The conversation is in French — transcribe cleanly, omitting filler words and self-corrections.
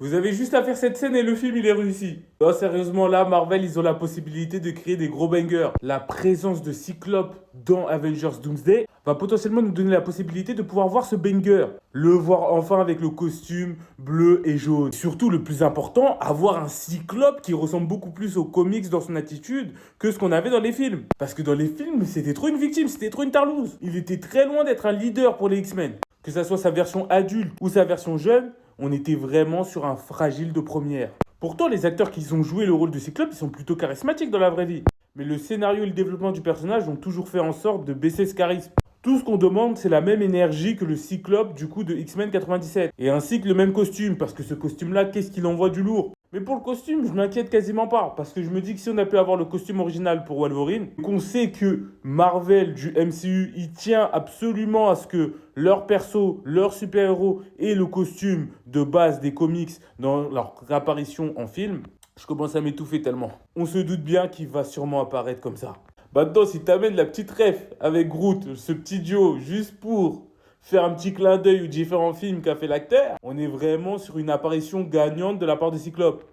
Vous avez juste à faire cette scène et le film il est réussi. Non, sérieusement, là, Marvel, ils ont la possibilité de créer des gros bangers. La présence de Cyclope dans Avengers Doomsday va potentiellement nous donner la possibilité de pouvoir voir ce banger. Le voir enfin avec le costume bleu et jaune. Surtout, le plus important, avoir un Cyclope qui ressemble beaucoup plus aux comics dans son attitude que ce qu'on avait dans les films. Parce que dans les films, c'était trop une victime, c'était trop une tarlouse. Il était très loin d'être un leader pour les X-Men. Que ça soit sa version adulte ou sa version jeune, on était vraiment sur un fragile de première. Pourtant, les acteurs qui ont joué le rôle de Cyclope, ils sont plutôt charismatiques dans la vraie vie. Mais le scénario et le développement du personnage ont toujours fait en sorte de baisser ce charisme. Tout ce qu'on demande, c'est la même énergie que le Cyclope du coup de X-Men 97. Et ainsi que le même costume, parce que ce costume-là, qu'est-ce qu'il envoie du lourd. Mais pour le costume, je m'inquiète quasiment pas, parce que je me dis que si on a pu avoir le costume original pour Wolverine, qu'on sait que Marvel du MCU, il tient absolument à ce que leur perso, leur super-héros et le costume de base des comics dans leur apparition en film, je commence à m'étouffer tellement. On se doute bien qu'il va sûrement apparaître comme ça. Maintenant, si t'amènes la petite ref avec Groot, ce petit duo, juste pour faire un petit clin d'œil aux différents films qu'a fait l'acteur, on est vraiment sur une apparition gagnante de la part de Cyclope.